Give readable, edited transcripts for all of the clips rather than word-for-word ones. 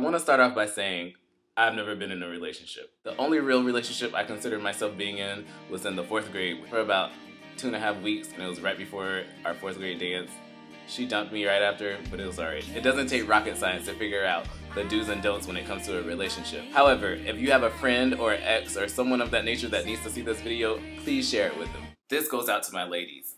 want to start off by saying I've never been in a relationship. The only real relationship I considered myself being in was in the 4th grade for about 2.5 weeks, and it was right before our 4th grade dance. She dumped me right after, but it was alright. It doesn't take rocket science to figure out the do's and don'ts when it comes to a relationship. However, if you have a friend or an ex or someone of that nature that needs to see this video, please share it with them. This goes out to my ladies.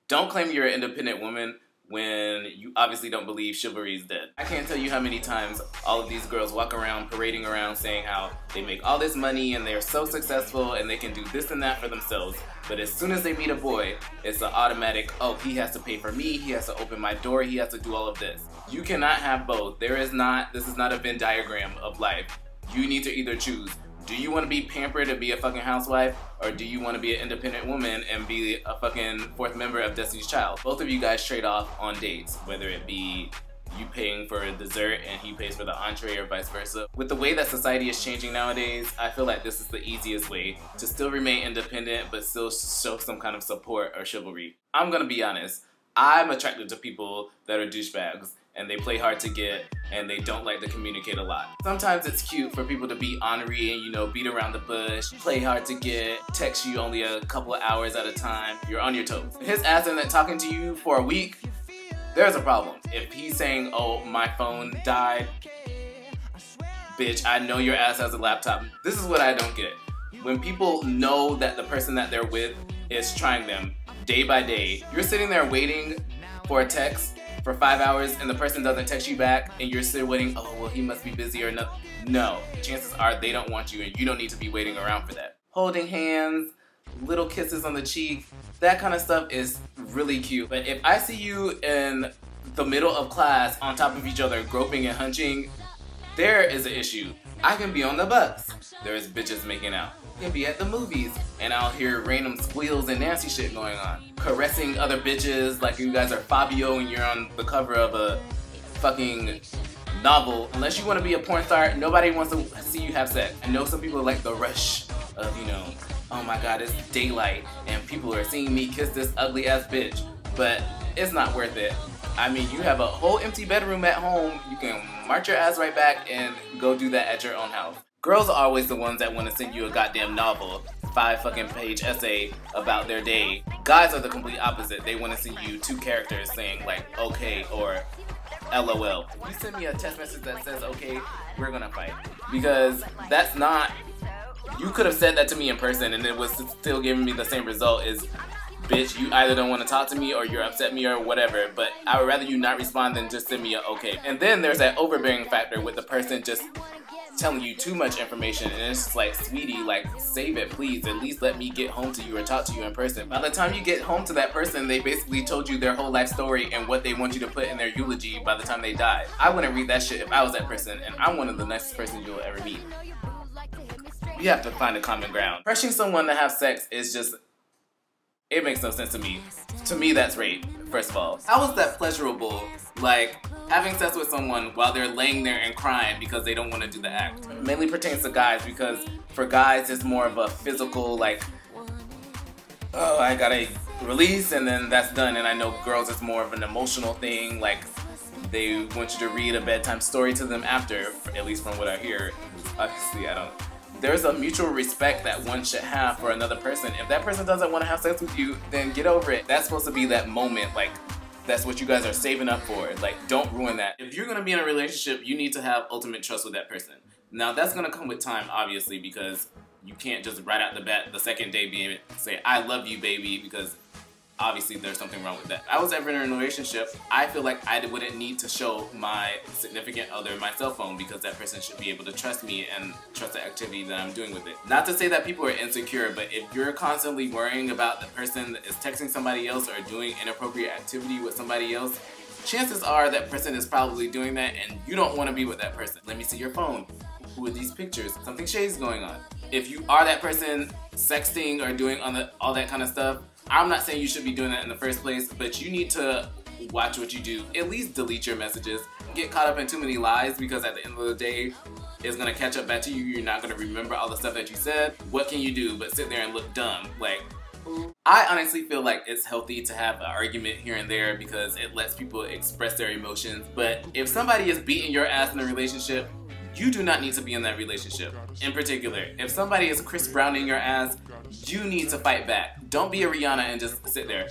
Don't claim you're an independent woman when you obviously don't believe chivalry is dead. I can't tell you how many times all of these girls walk around parading around saying how they make all this money and they're so successful and they can do this and that for themselves, but as soon as they meet a boy, it's an automatic, oh, he has to pay for me, he has to open my door, he has to do all of this. You cannot have both. This is not a Venn diagram of life. You need to either choose. Do you want to be pampered and be a fucking housewife, or do you want to be an independent woman and be a fucking 4th member of Destiny's Child? Both of you guys trade off on dates, whether it be you paying for a dessert and he pays for the entree or vice versa. With the way that society is changing nowadays, I feel like this is the easiest way to still remain independent but still show some kind of support or chivalry. I'm gonna be honest, I'm attracted to people that are douchebags and they play hard to get, and they don't like to communicate a lot. Sometimes it's cute for people to be ornery and, you know, beat around the bush, play hard to get, text you only a couple of hours at a time, you're on your toes. His ass isn't talking to you for a week, there's a problem. If he's saying, oh, my phone died, bitch, I know your ass has a laptop. This is what I don't get. When people know that the person that they're with is trying them day by day, you're sitting there waiting for a text for 5 hours and the person doesn't text you back and you're still waiting, oh, well, he must be busy or no. No, chances are they don't want you and you don't need to be waiting around for that. Holding hands, little kisses on the cheek, that kind of stuff is really cute. But if I see you in the middle of class on top of each other groping and hunching, there is an issue. I can be on the bus. There's bitches making out. I can be at the movies and I'll hear random squeals and nasty shit going on. Caressing other bitches like you guys are Fabio and you're on the cover of a fucking novel. Unless you want to be a porn star, nobody wants to see you have sex. I know some people like the rush of, you know, oh my god, it's daylight and people are seeing me kiss this ugly ass bitch, but it's not worth it. I mean, you have a whole empty bedroom at home, you can march your ass right back and go do that at your own house. Girls are always the ones that want to send you a goddamn novel, 5 fucking page essay about their day. Guys are the complete opposite. They want to send you 2 characters saying like, okay, or LOL. If you send me a text message that says, okay, we're gonna fight. Because that's not, you could have said that to me in person and it was still giving me the same result as, bitch, you either don't want to talk to me or you're upset me or whatever, but I would rather you not respond than just send me a okay. And then there's that overbearing factor with the person just telling you too much information and it's just like, sweetie, like, save it please, at least let me get home to you or talk to you in person. By the time you get home to that person, they basically told you their whole life story and what they want you to put in their eulogy by the time they die. I wouldn't read that shit if I was that person, and I'm one of the nicest person you'll ever meet. You have to find a common ground. Pressuring someone to have sex is just, it makes no sense to me. To me, that's rape, first of all. How is that pleasurable? Like, having sex with someone while they're laying there and crying because they don't want to do the act. It mainly pertains to guys because for guys, it's more of a physical, like, oh, I gotta release and then that's done. And I know girls, it's more of an emotional thing. Like, they want you to read a bedtime story to them after, at least from what I hear. Obviously, I don't. There's a mutual respect that one should have for another person. If that person doesn't want to have sex with you, then get over it. That's supposed to be that moment, like, that's what you guys are saving up for. Like, don't ruin that. If you're gonna be in a relationship, you need to have ultimate trust with that person. Now, that's gonna come with time, obviously, because you can't just right out the bat the second day say, I love you, baby, because obviously there's something wrong with that. If I was ever in a relationship, I feel like I wouldn't need to show my significant other my cell phone because that person should be able to trust me and trust the activity that I'm doing with it. Not to say that people are insecure, but if you're constantly worrying about the person that is texting somebody else or doing inappropriate activity with somebody else, chances are that person is probably doing that and you don't want to be with that person. Let me see your phone. Who are these pictures? Something shady's going on. If you are that person sexting or doing all that kind of stuff, I'm not saying you should be doing that in the first place, but you need to watch what you do. At least delete your messages. Get caught up in too many lies because at the end of the day, it's gonna catch up back to you. You're not gonna remember all the stuff that you said. What can you do but sit there and look dumb? Like, I honestly feel like it's healthy to have an argument here and there because it lets people express their emotions. But if somebody is beating your ass in a relationship, you do not need to be in that relationship. In particular, if somebody is Chris Browning your ass, you need to fight back. Don't be a Rihanna and just sit there.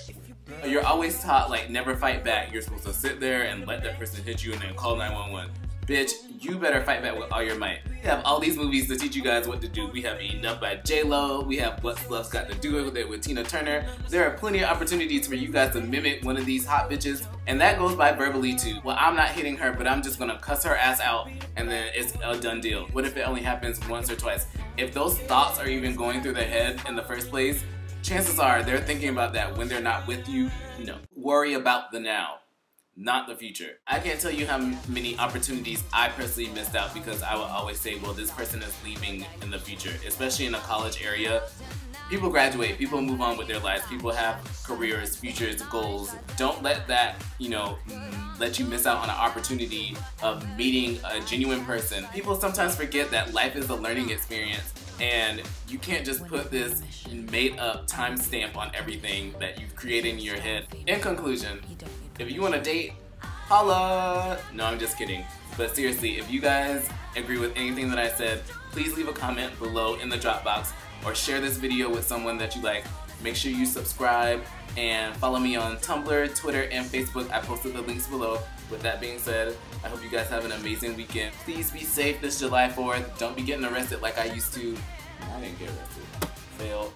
You're always taught, like, never fight back. You're supposed to sit there and let that person hit you and then call 911. Bitch, you better fight back with all your might. We have all these movies to teach you guys what to do. We have Enough by J-Lo. We have What's Love's Got to Do With It with Tina Turner. There are plenty of opportunities for you guys to mimic one of these hot bitches, and that goes by verbally too. Well, I'm not hitting her, but I'm just gonna cuss her ass out, and then it's a done deal. What if it only happens once or twice? If those thoughts are even going through their head in the first place, chances are they're thinking about that when they're not with you. No. Worry about the now, not the future. I can't tell you how many opportunities I personally missed out because I would always say, well, this person is leaving in the future, especially in a college area. People graduate, people move on with their lives, people have careers, futures, goals. Don't let that, let you miss out on an opportunity of meeting a genuine person. People sometimes forget that life is a learning experience, and you can't just put this made up timestamp on everything that you've created in your head. In conclusion, if you want to date, holla! No, I'm just kidding. But seriously, if you guys agree with anything that I said, please leave a comment below in the Dropbox or share this video with someone that you like. Make sure you subscribe and follow me on Tumblr, Twitter, and Facebook. I posted the links below. With that being said, I hope you guys have an amazing weekend. Please be safe this July 4th. Don't be getting arrested like I used to. I didn't get arrested. Fail.